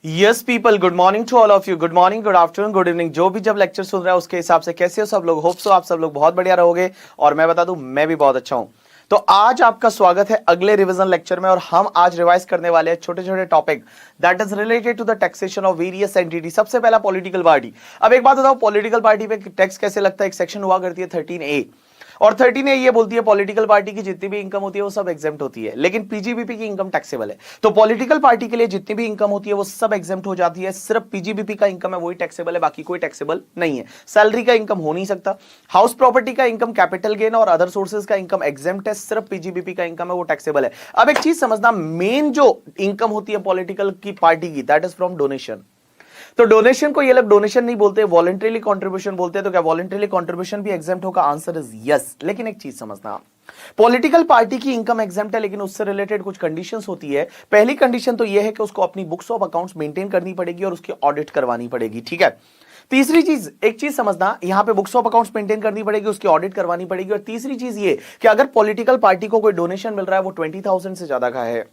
Yes people, good morning to all of you. Good morning, good afternoon, good evening. जो भी जब lecture सुन रहा है उसके हिसाब से कैसे हो सब लोग। होप सो आप सब लोग बहुत बढ़िया रहोगे और मैं बता दूं मैं भी बहुत अच्छा हूं। तो आज आपका स्वागत है अगले रिवीजन लेक्चर में और हम आज रिवाइज करने वाले हैं छोटे छोटे topic that is related to the taxation of various entity. सबसे पहला पॉलिटिकल पार्टी। अब एक बात बताओ, पॉलिटिकल पार्टी पे टैक्स कैसे लगता है? एक सेक्शन हुआ करती है 13A और 13A ये बोलती है पॉलिटिकल पार्टी की जितनी भी इनकम होती है वो सब एग्जेम्प्ट होती है, लेकिन पीजीबीपी की इनकम टैक्सेबल है। तो पॉलिटिकल पार्टी के लिए जितनी भी इनकम होती है वो सब एग्जेम्प्ट हो जाती है। सिर्फ पीजीबीपी का इनकम है वही टैक्सेबल है, बाकी कोई टैक्सेबल नहीं है। सैलरी का इनकम हो नहीं सकता। हाउस प्रॉपर्टी का इनकम, कैपिटल गेन और अदर सोर्सेज का इनकम एग्जेम्प्ट है। सिर्फ पीजीबीपी का इनकम है वो टैक्सेबल है। अब एक चीज समझना, मेन जो इनकम होती है पॉलिटिकल की पार्टी की दैट इज फ्रॉम डोनेशन। तो डोनेशन को ये लोग डोनेशन नहीं बोलते, वॉलंटरीली कंट्रीब्यूशन बोलते हैं। तो क्या वॉलंटरीली कंट्रीब्यूशन भी एग्जेम्प्ट होगा? Answer is yes. लेकिन एक चीज समझना, पॉलिटिकल पार्टी की इनकम एग्जेम्प्ट है लेकिन उससे रिलेटेड कुछ कंडीशंस होती है। पहली कंडीशन तो यह है कि उसको अपनी बुक्स ऑफ अकाउंट्स मेंटेन करनी पड़ेगी और उसकी ऑडिट करवानी पड़ेगी, ठीक है। तीसरी चीज, एक चीज समझना, यहां पे बुक्स ऑफ अकाउंट्स मेंटेन करनी पड़ेगी, उसकी ऑडिट करवानी पड़ेगी। और तीसरी चीज ये कि अगर पॉलिटिकल पार्टी को कोई डोनेशन मिल रहा है वो 20,000 से ज्यादा का है,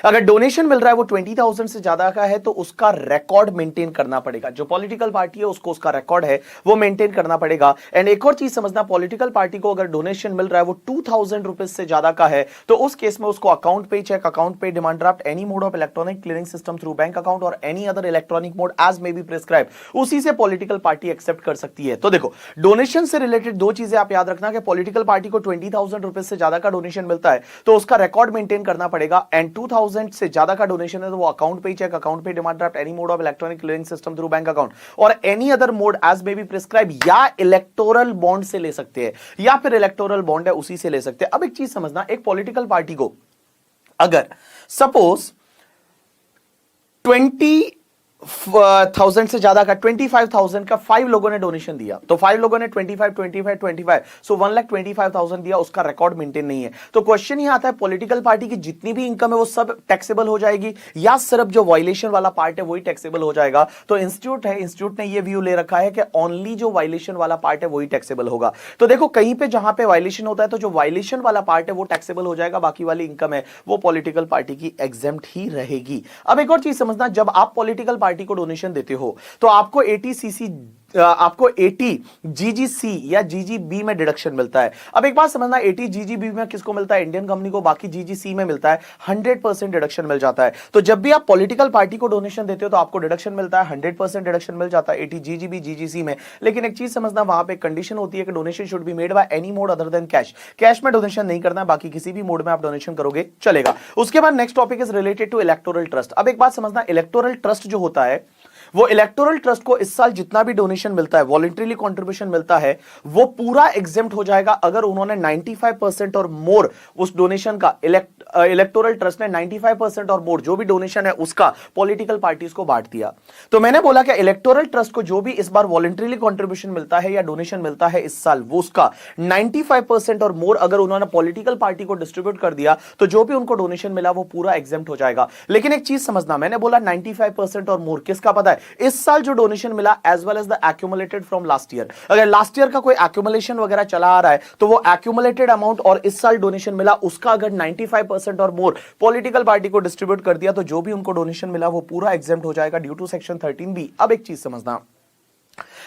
अगर डोनेशन मिल रहा है वो 20,000 से ज्यादा का है तो उसका रिकॉर्ड मेंटेन करना पड़ेगा। जो पॉलिटिकल पार्टी है उसको उसका रिकॉर्ड है वो मेंटेन करना पड़ेगा। एंड एक और चीज समझना, पॉलिटिकल पार्टी को अगर डोनेशन मिल रहा है वो 2,000 रुपीज से ज्यादा का है तो उस केस में उसको account pay cheque, account pay demand draft, any mode of electronic clearing system through bank account और any other electronic mode as may be prescribe, उसी से पॉलिटिकल पार्टी एक्सेप्ट कर सकती है। तो देखो, डोनेशन से रिलेटेड दो चीजें आप याद रखना कि पॉलिटिकल पार्टी को 20,000 रुपीज से ज्यादा का डोनेशन मिलता है तो उसका रिकॉर्ड मेंटेन करना पड़ेगा। एंड 2,000 से ज्यादा का डोनेशन है तो वो account pay cheque, account pay demand draft, any mode of electronic clearing system through bank account और any other mode as may be prescribe या इलेक्टोरल बॉन्ड से ले सकते हैं, या फिर इलेक्टोरल बॉन्ड है उसी से ले सकते हैं। अब एक चीज समझना, एक पॉलिटिकल पार्टी को अगर सपोज 20,000 से ज्यादा का, 25,000 का 5 लोगों ने डोनेशन दिया तो 5 लोगों ने 25 25 25 सो 1,25,000 दिया, उसका रिकॉर्ड मेंटेन नहीं है। तो क्वेश्चन यह आता है पॉलिटिकल पार्टी की जितनी भी इनकम है वो सब टैक्सेबल हो जाएगी या सिर्फ जो वायलेशन वाला पार्ट है वही टैक्सेबल हो जाएगा? तो इंस्टीट्यूट है, इंस्टीट्यूट ने ये व्यू ले रखा है कि ओनली जो वायलेशन वाला पार्ट है वही टैक्सेबल होगा। तो देखो, कहीं पे जहां पे वायलेशन होता है तो जो वायलेशन वाला पार्ट है वो टैक्सेबल हो जाएगा, बाकी वाली इनकम है वो पॉलिटिकल पार्टी की एग्जेम्प्ट ही रहेगी। अब एक और चीज समझना, जब आप पॉलिटिकल पार्टी को डोनेशन देते हो तो आपको 80 जीजीसी या जीजीबी में डिडक्शन मिलता है। अब एक बात समझना, 80 जीजीबी में किसको मिलता है? इंडियन कंपनी को। बाकी जीजीसी में मिलता है 100% डिडक्शन मिल जाता है। तो जब भी आप पॉलिटिकल पार्टी को डोनेशन देते हो तो आपको डिडक्शन मिलता है, 100% डिडक्शन मिल जाता है 80 जीजीबी जीजीसी में। लेकिन एक चीज समझना, वहां पे कंडीशन होती है कि donation should be made by any mode other than cash. Cash में डोनेशन नहीं करना है, बाकी किसी भी मोड में आप डोनेशन करोगे चलेगा। उसके बाद next topic is related to electoral trust. अब एक बात समझना, इलेक्टोरल ट्रस्ट जो होता है वो इलेक्टोरल ट्रस्ट को इस साल जितना भी डोनेशन मिलता है, वॉलंटरीली कंट्रीब्यूशन मिलता है, वो पूरा एग्जेम्प्ट हो जाएगा अगर उन्होंने 95% और मोर उस डोनेशन का, इलेक्टोरल ट्रस्ट ने 95% और मोर जो भी डोनेशन है उसका पॉलिटिकल पार्टीज को बांट दिया। तो मैंने बोला कि इलेक्टोरल ट्रस्ट को जो भी इस बार वॉलंटरीली कंट्रीब्यूशन मिलता है या डोनेशन मिलता है इस साल, वो उसका 95% और मोर अगर उन्होंने पॉलिटिकल पार्टी को डिस्ट्रीब्यूट कर दिया तो जो भी उनको डोनेशन मिला वो पूरा एग्जेम्प्ट हो जाएगा। लेकिन एक चीज समझना, मैंने बोला 95% और मोर, किसका पता है? इस साल जो डोनेशन मिला as well as the accumulated from last year. अगर लास्ट ईयर का कोई एक्यूमुलेशन वगैरह चला आ रहा है तो वो एक्यूमुलेटेड अमाउंट और इस साल डोनेशन मिला उसका अगर 95% और मोर पॉलिटिकल पार्टी को डिस्ट्रीब्यूट कर दिया तो जो भी उनको डोनेशन मिला वो पूरा एग्जेम्प्ट हो जाएगा ड्यू टू सेक्शन 13B। अब एक चीज समझना,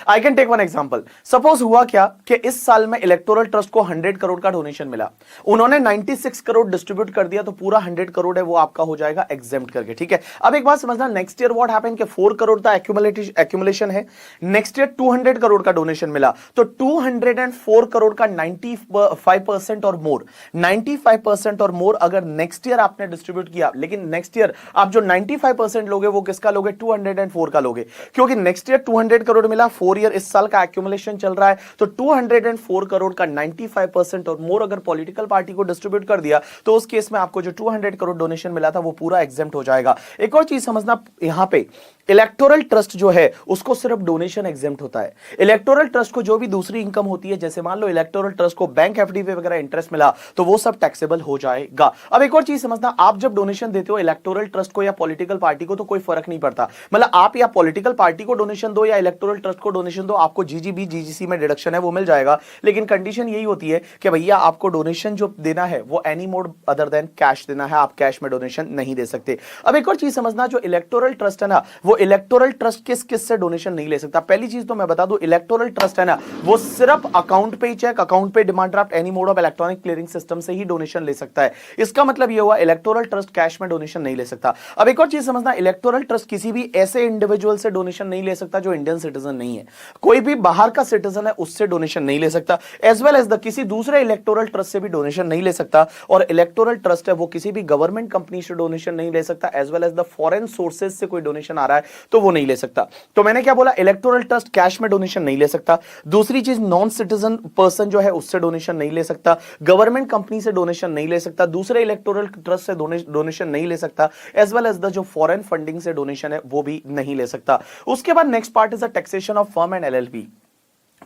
I can take one example. Suppose हुआ क्या कि इस साल में इलेक्टोरल ट्रस्ट को 100 करोड़ का डोनेशन मिला, उन्होंने 96 करोड़ डिस्ट्रीब्यूट कर दिया तो पूरा 100 करोड़ है वो आपका हो जाएगा एग्जेम्प्ट करके, ठीक है। अब एक बात समझना, नेक्स्ट ईयर व्हाट हैपेंड कि 4 करोड़ का एक्यूमुलेशन है, नेक्स्ट ईयर 200 करोड़ का डोनेशन मिला तो 204 करोड़ का 95% और मोर, 95% और मोर अगर नेक्स्ट ईयर आपने डिस्ट्रीब्यूट किया, लेकिन नेक्स्ट ईयर आप जो 95% लोगे वो किसका लोगे? 204 का लोगे, क्योंकि नेक्स्ट ईयर 200 करोड़ मिला, 4 ईयर इस साल का एक्यूमुलेशन चल रहा है तो 204 करोड़ का 95% और मोर अगर पॉलिटिकल पार्टी को डिस्ट्रीब्यूट कर दिया तो उस केस में आपको जो 200 करोड़ डोनेशन मिला था वो पूरा एग्जेम्प्ट हो जाएगा। एक और चीज समझना, यहां पे इलेक्टोरल ट्रस्ट जो है उसको सिर्फ डोनेशन एग्जेम्प्ट होता है। इलेक्टोरल ट्रस्ट को जो भी दूसरी इनकम होती है, जैसे मान लो इलेक्टोरल ट्रस्ट को बैंक एफडी पे वगैरह इंटरेस्ट मिला तो वो सब टैक्सेबल हो जाएगा। अब एक और चीज समझना, आप जब डोनेशन देते हो इलेक्टोरल ट्रस्ट को या पॉलिटिकल पार्टी को तो कोई फर्क नहीं पड़ता, मतलब आप या पॉलिटिकल पार्टी को डोनेशन दो या इलेक्टोरल ट्रस्ट को डोनेशन दो, आपको जीजीबी जीजीसी में डिडक्शन है वो मिल जाएगा। लेकिन कंडीशन यही होती है कि भैया आपको डोनेशन जो देना है वो any mode other than cash देना है, आप कैश में डोनेशन नहीं दे सकते। अब एक और चीज समझना, जो इलेक्टोरल ट्रस्ट है ना, वो इलेक्टोरल ट्रस्ट किस किस से डोनेशन नहीं ले सकता। पहली चीज तो मैं बता दूं, इलेक्टोरल ट्रस्ट है ना वो सिर्फ account pay cheque, account pay demand draft, any mode of electronic clearing system से ही डोनेशन ले सकता है। इसका मतलब ये हुआ इलेक्टोरल ट्रस्ट कैश में डोनेशन नहीं ले सकता। अब एक और चीज समझना, इलेक्टोरल ट्रस्ट किसी भी ऐसे इंडिविजुअल से डोनेशन नहीं ले सकता जो इंडियन सिटीजन नहीं है। कोई भी बाहर का सिटीजन है उससे डोनेशन नहीं ले सकता, एज वेल एज द किसी दूसरे इलेक्टोरल ट्रस्ट से भी डोनेशन नहीं ले सकता। और इलेक्टोरल ट्रस्ट है वो किसी भी गवर्नमेंट कंपनी से डोनेशन नहीं ले सकता, as well as the foreign sources से कोई डोनेशन आ रहा है तो वो नहीं ले सकता। तो मैंने क्या बोला, इलेक्टोरल ट्रस्ट कैश में डोनेशन नहीं ले सकता। दूसरी चीज, नॉन सिटीजन पर्सन जो है उससे डोनेशन नहीं ले सकता, गवर्नमेंट कंपनी से डोनेशन नहीं ले सकता, दूसरे इलेक्टोरल ट्रस्ट से डोनेशन नहीं ले सकता, एज वेल एज द जो फॉरेन फंडिंग से डोनेशन है वो भी नहीं ले सकता। उसके बाद next part is the taxation of firm and LLP.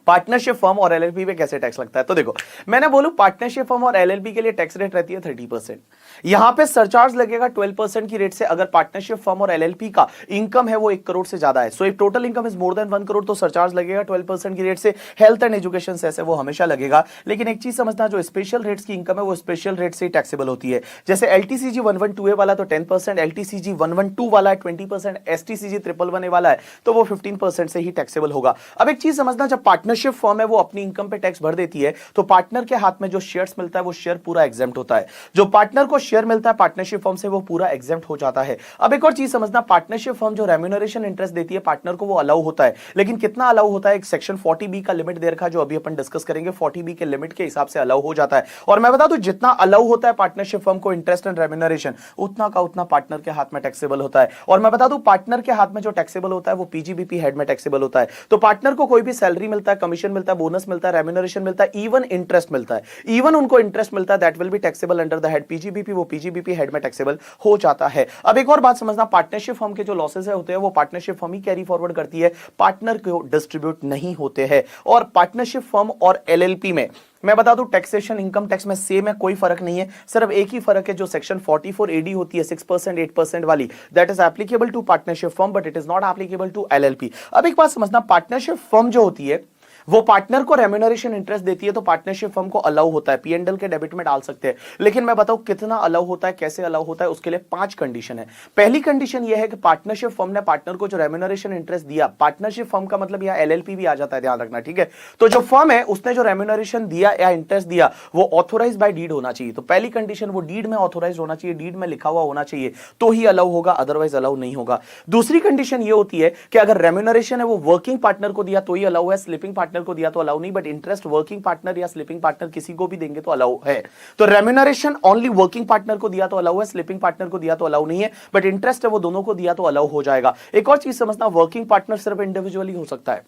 Partnership firm और एलएलपी पे कैसे टैक्स लगता है, तो देखो मैंने बोलूं पार्टनरशिप फर्म और एलएलपी के लिए टैक्स रेट रहती है 30%। यहां पे सरचार्ज लगेगा 12% की रेट से अगर पार्टनरशिप फर्म और एलएलपी का इनकम है वो 1 करोड़ से ज्यादा है। So if total income is more than 1 crore तो सरचार्ज लगेगा 12% की रेट से। हेल्थ एंड एजुकेशन से वो हमेशा लगेगा। लेकिन एक चीज समझना, जो स्पेशल रेट्स की इनकम है वो स्पेशल रेट से टैक्सेबल होती है। जैसे एलटीसीजी 112A वाला तो 10%, एलटीसीजी 112 वाला है 20%, एसटीसीजी 111A वाला है तो वो 15% से ही टैक्सेबल होगा। अब एक चीज समझना, जब पार्टनरशिप फर्म है वो अपनी इनकम पे टैक्स भर देती है तो पार्टनर के हाथ में जो शेयर्स मिलता है वो शेयर पूरा एग्जेम्प्ट होता है। जो पार्टनर को शेयर मिलता है पार्टनरशिप फर्म से वो पूरा एग्जेम्प्ट हो जाता है। अब एक और चीज समझना, पार्टनरशिप फर्म जो रेम्यूनरेशन इंटरेस्ट देती है पार्टनर को वो अलाउ होता है, लेकिन कितना अलाउ होता है, एक सेक्शन 40B का लिमिट दे रखा है जो अभी अपन डिस्कस करेंगे। 40B के लिमिट के हिसाब से अलाउ हो जाता है। और मैं बता दूं, जितना अलाउ होता है पार्टनरशिप फर्म को इंटरेस्ट एंड रेम्यूनरेशन, उतना का उतना पार्टनर के हाथ में टैक्सेबल होता है। और मैं बता दूं, पार्टनर के हाथ में जो टैक्सेबल होता है वो पीजीबीपी हेड में टैक्सेबल होता है। तो पार्टनर को कोई भी सैलरी मिलता है, कमीशन मिलता है, बोनस मिलता है, रेम्यूनरेशन मिलता है, इवन इंटरेस्ट मिलता है, इवन उनको इंटरेस्ट मिलता है, that will be taxable under the head PGBP, वो पीजीबीपी हेड में टैक्सेबल हो जाता है। अब एक और बात समझना, पार्टनरशिप फर्म के जो लॉसेस होते हैं वो पार्टनरशिप फर्म ही कैरी फॉरवर्ड करती है, पार्टनर को डिस्ट्रीब्यूट नहीं होते हैं। और पार्टनरशिप फर्म और एलएलपी में मैं बता दूं, टैक्सेशन इनकम टैक्स में सेम है, कोई फर्क नहीं है। सिर्फ एक ही फर्क है, जो सेक्शन 44AD होती है 6% 8% वाली, that is applicable to partnership firm but it is not applicable to LLP. अब एक बात समझना, पार्टनरशिप फर्म जो होती है वो पार्टनर को रेम्यूनरेशन इंटरेस्ट देती है तो पार्टनरशिप फर्म को अलाउ होता है, पीएनडल के डेबिट में डाल सकते हैं। लेकिन मैं बताऊं कितना अलाउ होता है, कैसे अलाउ होता है, उसके लिए 5 कंडीशन है। पहली कंडीशन यह है कि पार्टनरशिप फर्म ने पार्टनर को जो रेम्यूनरेशन इंटरेस्ट दिया, पार्टनरशिप फर्म का मतलब यहां एलएलपी भी आ जाता है, ध्यान रखना, ठीक है। तो जो फर्म है उसने जो रेम्यूनरेशन दिया या इंटरेस्ट दिया वो ऑथोराइज बाय डीड होना चाहिए। तो पहली कंडीशन, वो डीड में ऑथोराइज होना चाहिए, डीड में लिखा हुआ होना चाहिए तो ही अलाउ होगा, अदरवाइज अलाउ नहीं होगा। दूसरी कंडीशन ये होती है कि अगर रेम्यूनरेशन है वो वर्किंग पार्टनर को दिया तो ही अलाउ है, स्लीपिंग पार्टनर को दिया तो अलाउ नहीं, बट इंटरेस्ट वर्किंग पार्टनर या स्लीपिंग पार्टनर किसी को भी देंगे तो अलाउ है। तो रेम्यूनरेशन ओनली वर्किंग पार्टनर को दिया तो अलाउ है, स्लीपिंग पार्टनर को दिया तो अलाउ नहीं है, बट इंटरेस्ट है वो दोनों को दिया तो अलाउ हो जाएगा। एक और चीज समझना, वर्किंग पार्टनर सिर्फ इंडिविजुअली हो सकता है,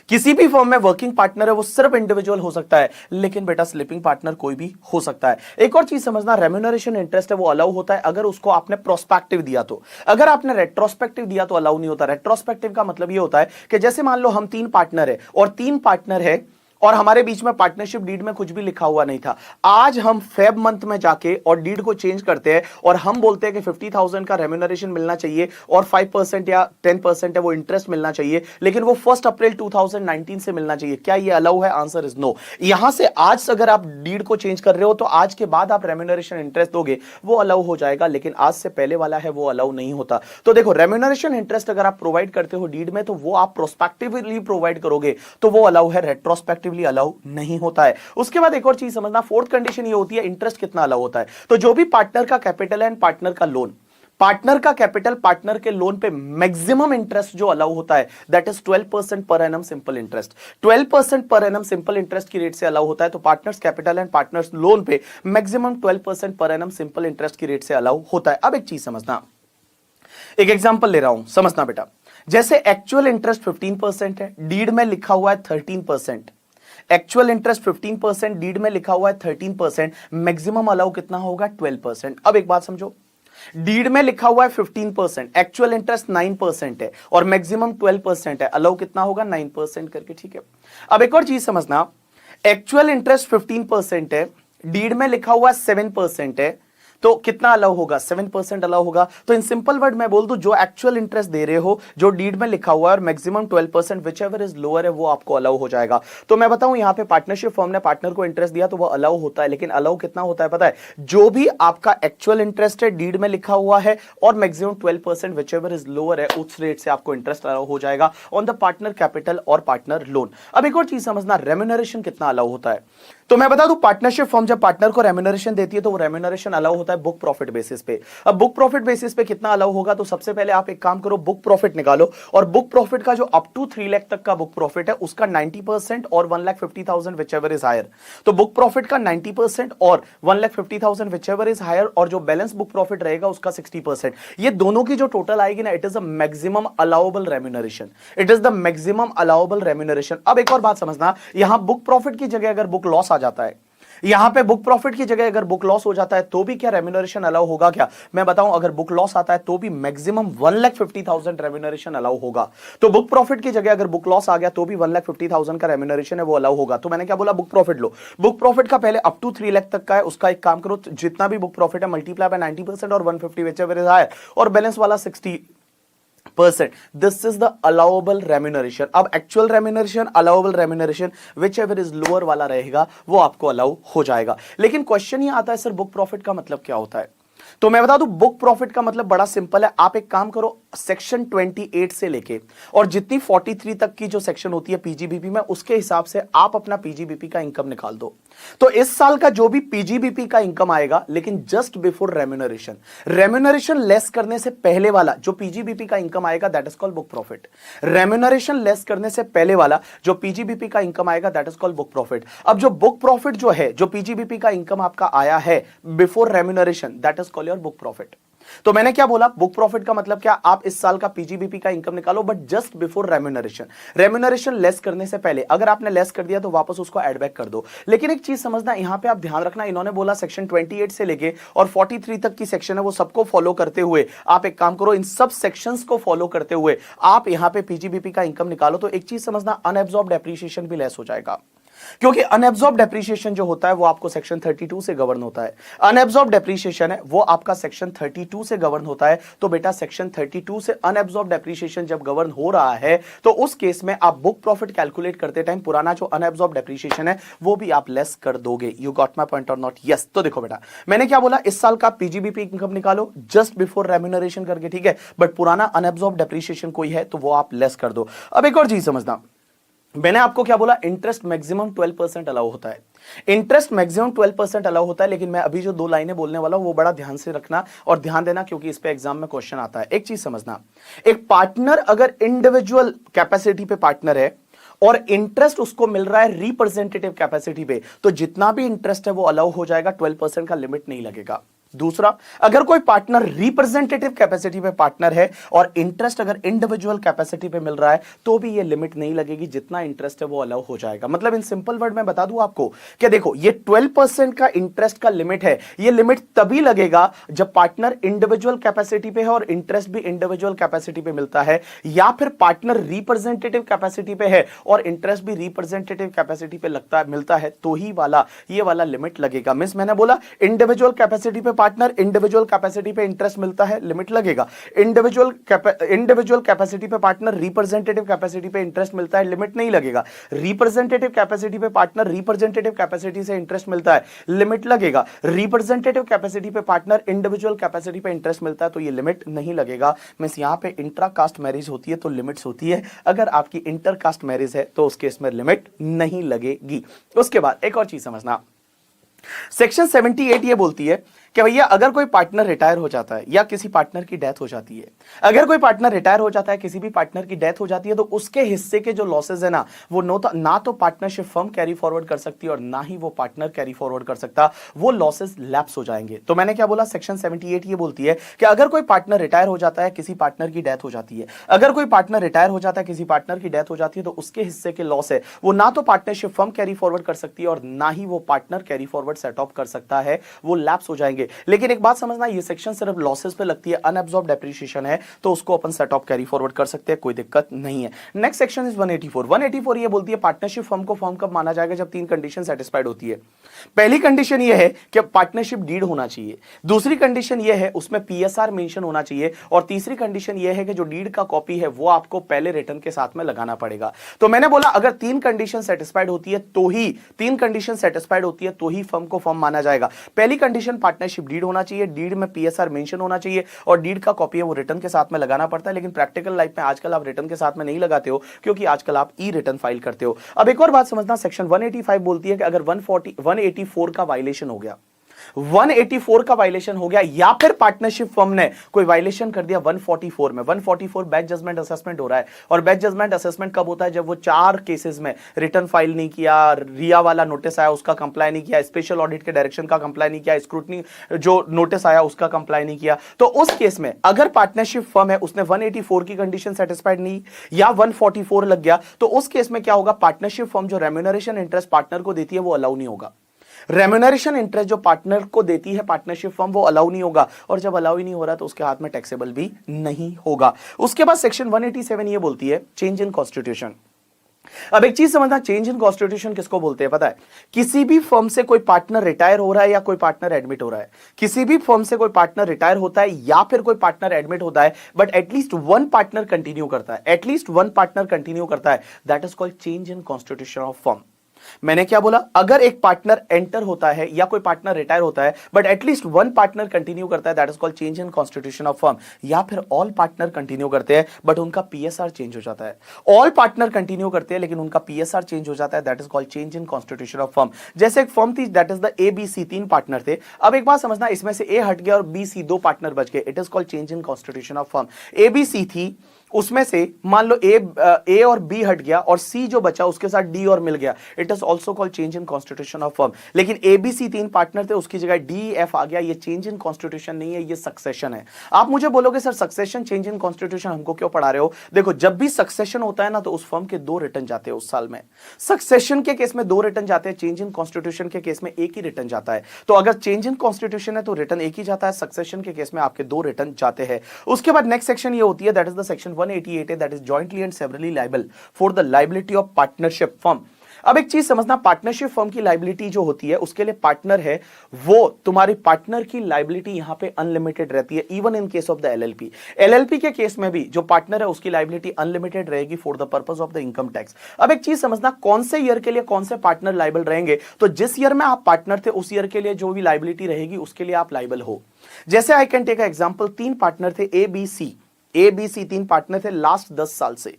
किसी भी फर्म में वर्किंग पार्टनर है वो सिर्फ इंडिविजुअल हो सकता है, लेकिन बेटा स्लीपिंग पार्टनर कोई भी हो सकता है। एक और चीज समझना, रेम्यूनरेशन इंटरेस्ट है वो अलाउ होता है अगर उसको आपने प्रोस्पेक्टिव दिया तो, अगर आपने रेट्रोस्पेक्टिव दिया तो अलाउ नहीं होता। रेट्रोस्पेक्टिव का मतलब ये होता है कि जैसे मान लो हम 3 पार्टनर है और 3 पार्टनर है और हमारे बीच में पार्टनरशिप डीड में कुछ भी लिखा हुआ नहीं था। आज हम फेब मंथ में जाके और डीड को चेंज करते हैं और हम बोलते हैं कि 50,000 का रेम्यूनरेशन मिलना चाहिए और 5% या 10% है वो इंटरेस्ट मिलना चाहिए, लेकिन वो 1 अप्रैल 2019 से मिलना चाहिए। क्या ये अलाउ है? Answer is no. यहां से आज अगर आप डीड को चेंज कर रहे हो तो आज के बाद आप रेम्यूनरेशन इंटरेस्ट दोगे वो अलाउ हो जाएगा, लेकिन आज से पहले वाला है वो अलाउ नहीं होता। तो देखो, रेम्यूनरेशन इंटरेस्ट अगर आप प्रोवाइड करते हो डीड में तो वो आप प्रोस्पेक्टिवली प्रोवाइड करोगे तो वो अलाउ है, रेट्रोस्पेक्टिवली अलाउ नहीं होता है। उसके बाद एक और चीज समझना, फोर्थ कंडीशन ये होती है इंटरेस्ट कितना अलाउ होता है। तो जो भी पार्टनर का कैपिटल है एंड पार्टनर का लोन, पार्टनर का कैपिटल पार्टनर के लोन पे मैक्सिमम इंटरेस्ट जो अलाउ होता है दैट इज 12% पर एनम सिंपल इंटरेस्ट। 12% पर एनम सिंपल इंटरेस्ट की रेट से अलाउ होता है। तो partners capital and partners loan पे मैक्सिमम 12% पर एनम सिंपल इंटरेस्ट की रेट से अलाउ होता है। अब एक चीज समझना, एक एग्जांपल ले रहा हूं, समझना बेटा। जैसे एक्चुअल इंटरेस्ट 15% है, डीड में लिखा हुआ है 13%। एक्चुअल इंटरेस्ट 15%, डीड में लिखा हुआ है 13%, मैक्सिमम अलाउ कितना होगा? 12%। अब एक बात समझो, डीड में लिखा हुआ है 15%, एक्चुअल इंटरेस्ट 9% है और मैक्सिमम 12% है, अलाउ कितना होगा 9% करके, ठीक है। अब एक और चीज समझना, एक्चुअल इंटरेस्ट 15% है, डीड में लिखा हुआ 7% है, तो कितना अलाउ होगा 7% अलाउ होगा। तो इन सिंपल वर्ड मैं बोल दूं, जो एक्चुअल इंटरेस्ट दे रहे हो, जो डीड में लिखा हुआ है और maximum 12%, which ever is lower है, वो आपको अलाउ हो जाएगा। तो मैं बताऊं, यहां पे पार्टनरशिप फर्म ने पार्टननर को इंटरेस्ट दिया तो वो अलाउ होता है, लेकिन अलाउ कितना होता है पता है, जो भी आपका एक्चुअल इंटरेस्ट है डीड में लिखा हुआ है और maximum 12%, which ever is lower है, उस रेट से आपको इंटरेस्ट अलाउ हो जाएगा ऑन द पार्टनर कैपिटल और पार्टनर लोन। अब एक और चीज समझना, रेम्यूनरेशन कितना अलाउ होता है। तो मैं बता दूं, पार्टनरशिप फर्म जब पार्टनर को रेम्यूनरेशन देती है तो वो रेम्यूनरेशन अलाउ होता है बुक प्रॉफिट बेसिस पे। अब बुक प्रॉफिट बेसिस पे कितना अलाउ होगा, तो सबसे पहले आप एक काम करो, बुक प्रॉफिट निकालो और बुक प्रॉफिट का जो अप टू 3 लाख तक का बुक प्रॉफिट है उसका 90% और 1,50,000 विच एवर इज हायर। तो बुक प्रॉफिट का 90% और 1,50,000 विच एवर इज हायर, और जो बैलेंस बुक प्रॉफिट रहेगा उसका 60%। ये दोनों की जो टोटल आएगी ना, it is the maximum allowable remuneration, it is the maximum allowable remuneration. अब एक और बात समझना, यहां बुक प्रॉफिट की जगह अगर बुक लॉस आ जाता है, यहां पे बुक प्रॉफिट की जगह अगर बुक लॉस हो जाता है तो भी क्या रेम्यूनरेशन अलाउ होगा क्या, मैं बताऊं, अगर बुक लॉस आता है तो भी मैक्सिमम 1,50,000 रेम्यूनरेशन अलाउ होगा। तो बुक प्रॉफिट की जगह अगर बुक लॉस आ गया तो भी 1,50,000 का रेम्यूनरेशन है वो अलाउ होगा। तो मैंने क्या बोला, बुक प्रॉफिट लो, बुक प्रॉफिट का पहले अप टू 3 लाख तक का है, उसका एक काम करो, जितना भी बुक प्रॉफिट है मल्टीप्लाई बाय 90% और 150 विच एवर इज हायर, और बैलेंस वाला 60%, this is the allowable remuneration. अब actual remuneration, allowable remuneration, whichever is lower वाला रहेगा वो आपको अलाउ हो जाएगा। लेकिन क्वेश्चन ये आता है, सर बुक प्रॉफिट का मतलब क्या होता है। तो मैं बता दूं, बुक प्रॉफिट का मतलब बड़ा सिंपल है। आप एक काम करो, सेक्शन 28 से लेके और जितनी 43 तक की जो सेक्शन होती है पीजीबीपी में, उसके हिसाब से आप अपना पीजीबीपी का इनकम निकाल दो। तो इस साल का जो भी पीजीबीपी का इनकम आएगा, लेकिन just before remuneration, remuneration less करने से पहले वाला जो पीजीबीपी का इनकम आएगा, that is called book profit. Remuneration less करने से पहले वाला जो पीजीबीपी का इनकम आएगा, that is called book profit. अब जो बुक प्रॉफिट जो है, जो पीजीबीपी का इनकम आपका आया है before remuneration, that is called your book profit. तो मैंने क्या बोला, बुक प्रॉफिट का मतलब क्या, आप इस साल का पीजीबीपी का इनकम निकालो but just before remuneration, remuneration less करने से पहले। अगर आपने लेस कर दिया तो वापस उसको ऐड बैक कर दो। लेकिन एक चीज समझना, यहां पे आप ध्यान रखना, इन्होंने बोला सेक्शन 28 से लेके और 43 तक की सेक्शन है, वो सबको फॉलो करते हुए आप एक काम करो, इन सब सेक्शंस को फॉलो करते हुए आप यहां पे पीजीबीपी का इनकम निकालो। तो एक चीज समझना, अनएब्सॉर्ब्ड डेप्रिसिएशन भी लेस हो जाएगा, क्योंकि अनएब्सॉर्ब डेप्रिसिएशन जो होता है वो आपको सेक्शन 32 से गवर्न होता है। अनएब्सॉर्ब डेप्रिसिएशन है वो आपका सेक्शन 32 से गवर्न होता है। तो बेटा सेक्शन 32 से अनएब्सॉर्ब डेप्रिसिएशन जब गवर्न हो रहा है तो उस केस में आप बुक प्रॉफिट कैलकुलेट करते टाइम पुराना जो अनएब्सॉर्ब डेप्रिसिएशन है वो भी आप लेस कर दोगे। यू गॉट माय पॉइंट और नॉट? यस। तो देखो बेटा, मैंने क्या बोला, इस साल का पीजीबीपी इनकम निकालो जस्ट बिफोर रेम्यूनरेशन करके, ठीक है, बट पुराना अनएब्सॉर्ब डेप्रिसिएशन कोई है तो वो आप लेस कर दो। अब एक और चीज समझना, मैंने आपको क्या बोला, इंटरेस्ट मैक्सिमम 12% अलाउ होता है। इंटरेस्ट मैक्सिमम 12% अलाउ होता है, लेकिन मैं अभी जो 2 लाइनें बोलने वाला हूं वो बड़ा ध्यान से रखना और ध्यान देना, क्योंकि इस पे एग्जाम में क्वेश्चन आता है। एक चीज समझना, एक पार्टनर अगर इंडिविजुअल कैपेसिटी पे पार्टनर है और इंटरेस्ट उसको मिल रहा है रिप्रेजेंटेटिव कैपेसिटी पे, तो जितना भी इंटरेस्ट है वो अलाउ हो जाएगा, 12% का लिमिट नहीं लगेगा। दूसरा, अगर कोई पार्टनर रिप्रेजेंटेटिव कैपेसिटी पे पार्टनर है और इंटरेस्ट अगर इंडिविजुअल कैपेसिटी पे मिल रहा है तो भी ये लिमिट नहीं लगेगी, जितना इंटरेस्ट है वो अलाउ हो जाएगा। मतलब इन सिंपल वर्ड में बता दूं आपको कि देखो, ये 12% का इंटरेस्ट का लिमिट है, ये लिमिट तभी लगेगा जब पार्टनर इंडिविजुअल कैपेसिटी पे है और इंटरेस्ट भी इंडिविजुअल कैपेसिटी पे मिलता है, या फिर पार्टनर रिप्रेजेंटेटिव कैपेसिटी पे है और इंटरेस्ट भी रिप्रेजेंटेटिव कैपेसिटी पे मिलता है, तो ही ये वाला लिमिट लगेगा। मिस मैंने बोला इंडिविजुअल कैपेसिटी पे पार्टनर, इंडिविजुअल कैपेसिटी पे इंटरेस्ट मिलता है, लिमिट लगेगा। इंडिविजुअल कैपेसिटी पे पार्टनर, रिप्रेजेंटेटिव कैपेसिटी पे इंटरेस्ट मिलता है, लिमिट नहीं लगेगा। रिप्रेजेंटेटिव कैपेसिटी पे पार्टनर, रिप्रेजेंटेटिव कैपेसिटी से इंटरेस्ट मिलता है, लिमिट लगेगा। रिप्रेजेंटेटिव कैपेसिटी पे पार्टनर, इंडिविजुअल कैपेसिटी पे इंटरेस्ट मिलता है तो ये लिमिट नहीं लगेगा। मींस यहां पे इंट्रा कास्ट मैरिज होती है तो लिमिट्स होती है, अगर आपकी इंटर कास्ट मैरिज है तो उस केस में लिमिट नहीं लगेगी। उसके बाद एक और चीज समझना, सेक्शन 78 ये बोलती है कि भैया अगर कोई पार्टनर रिटायर हो जाता है या किसी पार्टनर की डेथ हो जाती है, अगर कोई पार्टनर रिटायर हो जाता है, किसी भी पार्टनर की डेथ हो जाती है, तो उसके हिस्से के जो लॉसेस है ना, वो ना तो पार्टनरशिप फर्म कैरी फॉरवर्ड कर सकती है और ना ही वो पार्टनर कैरी फॉरवर्ड कर सकता, वो लॉसेस लैप्स हो जाएंगे। तो मैंने क्या बोला, सेक्शन 78 ये बोलती है कि अगर कोई पार्टनर रिटायर हो जाता है, किसी पार्टनर की डेथ हो जाती है, अगर कोई पार्टनर रिटायर हो जाता है, किसी पार्टनर की डेथ हो जाती है, तो उसके हिस्से के लॉस है वो ना तो पार्टनरशिप फर्म कैरी फॉरवर्ड कर सकती है और ना ही वो partner carry forward set of कर सकता है, वो लैप्स हो जाएंगे। ओके, लेकिन एक बात समझना, ये सेक्शन सिर्फ लॉसेस पे लगती है, अनअब्सॉर्ब डेप्रिसिएशन है तो उसको अपन सेट ऑफ कैरी फॉरवर्ड कर सकते हैं, कोई दिक्कत नहीं है। Next section is 184। 184 ये बोलती है पार्टनरशिप फर्म को फर्म कब माना जाएगा, जब तीन कंडीशन सेटिस्फाइड होती है। पहली कंडीशन ये है कि पार्टनरशिप डीड होना चाहिए, दूसरी कंडीशन ये है उसमें पीएसआर मेंशन होना चाहिए, और तीसरी कंडीशन ये है कि जो डीड का कॉपी है वो आपको पहले रिटर्न के साथ में लगाना पड़ेगा। तो मैंने बोला अगर तीन कंडीशन सेटिस्फाइड होती है तो ही, तीन कंडीशन सेटिस्फाइड होती है तो ही फर्म को फर्म माना जाएगा। पहली कंडीशन पार्टनरशिप डीड होना चाहिए, डीड में पीएसआर मेंशन होना चाहिए, और डीड का कॉपी है वो रिटर्न के साथ में लगाना पड़ता है। लेकिन प्रैक्टिकल लाइफ में आजकल आप रिटर्न के साथ में नहीं लगाते हो, क्योंकि आजकल आप ई रिटर्न फाइल करते हो। अब एक और बात समझना, सेक्शन 185 बोलती है कि अगर 184 का वायलेशन हो गया, 184 का वायलेशन हो गया, या फिर पार्टनरशिप फर्म ने कोई वायलेशन कर दिया 144 में। 144 बैच जजमेंट असेसमेंट हो रहा है, और बैच जजमेंट असेसमेंट कब होता है, जब वो 4 केसेस में रिटर्न फाइल नहीं किया, रिया वाला नोटिस आया उसका कंप्लाई नहीं किया, स्पेशल ऑडिट के डायरेक्शन का कंप्लाई नहीं किया, स्क्रूटनी जो नोटिस आया उसका कंप्लाई नहीं किया। तो उस केस में अगर पार्टनरशिप फर्म है उसने 184 की कंडीशन सेटिस्फाइड नहीं या 144 लग गया, तो उस केस में क्या होगा, पार्टनरशिप फर्म जो रेम्यूनरेशन इंटरेस्ट पार्टनर को देती है वो अलाउ नहीं होगा। रेम्यूनरेशन इंटरेस्ट जो पार्टनर को देती है पार्टनरशिप फर्म वो अलाउ नहीं होगा, और जब अलाउ ही नहीं हो रहा तो उसके हाथ में टैक्सेबल भी नहीं होगा। उसके बाद सेक्शन 187 ये बोलती है चेंज इन कॉन्स्टिट्यूशन। अब एक चीज समझना, चेंज इन कॉन्स्टिट्यूशन किसको बोलते हैं पता है, किसी भी फर्म से कोई पार्टनर रिटायर हो रहा है या कोई पार्टनर एडमिट हो रहा है, किसी भी फर्म से कोई पार्टनर रिटायर होता है या फिर कोई पार्टनर एडमिट होता है, but at least one partner continue करता है, एटलीस्ट वन पार्टनर कंटिन्यू करता है, that is called change in constitution of firm. मैंने क्या बोला, अगर एक पार्टनर एंटर होता है या कोई पार्टनर रिटायर होता है but at least one partner continue करता है, that is called change in constitution of firm. या फिर ऑल पार्टनर कंटिन्यू करते हैं बट उनका पीएसआर चेंज हो जाता है, ऑल पार्टनर कंटिन्यू करते हैं लेकिन उनका पीएसआर चेंज हो जाता है, that is called change in constitution of firm. जैसे एक फर्म थी that is the ABC, 3 partner थे। अब एक बात समझना, इसमें से ए हट गया और बी सी 2 पार्टनर बच गए, it is called change in constitution of firm. ABC थी, उसमें से मान लो ए और बी हट गया और सी जो बचा उसके साथ डी और मिल गया, it is also called change in constitution of firm. लेकिन एबीसी 3 पार्टनर थे, उसकी जगह डी एफ आ गया, ये चेंज इन कॉन्स्टिट्यूशन नहीं है, ये सक्सेशन है। आप मुझे बोलोगे sir succession change in constitution हमको क्यों पढ़ा रहे हो? देखो, जब भी सक्सेशन होता है ना तो उस फर्म के 2 रिटर्न जाते हैं उस साल में। सक्सेशन के केस में 2 रिटर्न जाते हैं, चेंज इन कॉन्स्टिट्यूशन के केस में एक ही रिटर्न जाता है। तो अगर चेंज इन कॉन्स्टिट्यूशन है तो रिटर्न एक ही जाता है, सक्सेशन के केस में आपके 2 रिटर्न जाते हैं। उसके बाद नेक्स्ट सेक्शन ये होती है, दैट इज द सेक्शन 188 है, that is jointly and severally liable for the liability of partnership firm। अब एक चीज समझना, पार्टनरशिप फर्म की लाइबिलिटी जो होती है उसके लिए पार्टनर है वो तुम्हारी पार्टनर की लाइबिलिटी यहां पे अनलिमिटेड रहती है, even in case of the LLP. LLP के केस में भी जो पार्टनर है उसकी लाइबिलिटी अनलिमिटेड रहेगी for the purpose of the income tax. अब एक चीज समझना, कौन से ईयर के लिए कौन से पार्टनर लाइबल रहेंगे, तो जिस ईयर में आप पार्टनर थे उस ईयर के लिए जो भी लाइबिलिटी रहेगी उसके लिए आप लाइबल हो। जैसे I can take example, 3 partner थे एबीसी 3 पार्टनर थे लास्ट 10 साल से।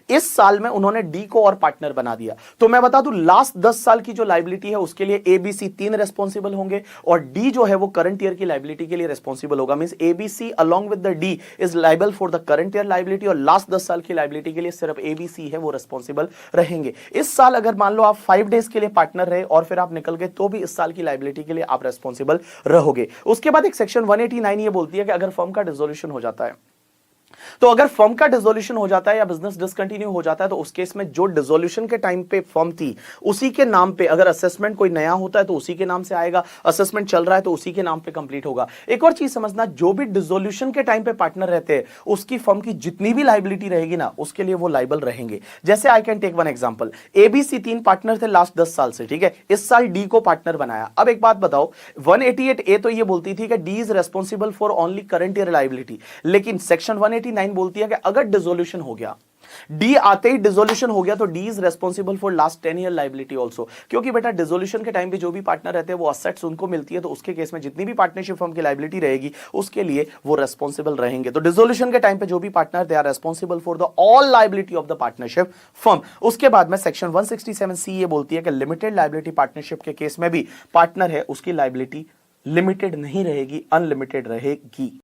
इस साल में उन्होंने डी को और पार्टनर बना दिया, तो मैं बता दूं लास्ट 10 साल की जो लाइबिलिटी है उसके लिए एबीसी 3 रेस्पॉन्सिबल होंगे और डी जो है वो करंट ईयर की लाइबिलिटी के लिए रेस्पॉन्सिबल होगा। Means ABC along with the D is liable for the current year liability, और लास्ट 10 साल की लाइबिलिटी के लिए सिर्फ एबीसी है वो रेस्पॉन्सिबल रहेंगे। इस साल अगर मान लो आप 5 डेज के लिए पार्टनर रहे और फिर आप निकल गए तो भी इस साल की लाइबिलिटी के लिए आप रेस्पॉन्सिबल रहोगे। उसके बाद एक सेक्शन 189 ये बोलती है कि अगर फर्म का डिसोल्यूशन हो जाता है, तो अगर फर्म का डिसोल्यूशन हो जाता है या बिजनेस डिसकंटिन्यू हो जाता है तो उस केस में जो डिसोल्यूशन के टाइम पे फर्म थी उसी के नाम पे, अगर असेसमेंट कोई नया होता है तो उसी के नाम से आएगा, असेसमेंट चल रहा है तो उसी के नाम पे कंप्लीट होगा। एक और चीज समझना, जो भी डिसोल्यूशन के टाइम पे पार्टनर रहते हैं उसकी फर्म की जितनी भी लाइबिलिटी रहेगी ना उसके लिए वो लाइबल रहेंगे। जैसे I can take one example, ABC 3 partner थे लास्ट 10 साल से, ठीक है, इस साल डी को पार्टनर बनाया। अब एक बात बताओ, 188 ए तो ये बोलती थी कि D is responsible for only current year liability, लेकिन सेक्शन 189 बोलती है कि अगर डिसोल्यूशन हो गया, डी आते ही डिसोल्यूशन हो गया, तो D is responsible for last 10 year liability also. क्योंकि बेटा डिसोल्यूशन के टाइम पे जो भी पार्टनर रहते हैं वो असेट्स उनको मिलती है, तो उसके केस में जितनी भी पार्टनरशिप फर्म की लाइबिलिटी रहेगी उसके लिए वो रेस्पॉन्सिबल रहेंगे। तो डिसोल्यूशन के टाइम पे जो भी partner they are responsible for the all liability of the partnership firm. उसके बाद में सेक्शन 167 सी ये बोलती है कि लिमिटेड लाइबिलिटी पार्टनरशिप के केस में भी पार्टनर है उसकी लाइबिलिटी लिमिटेड नहीं रहेगी, अनलिमिटेड रहेगी।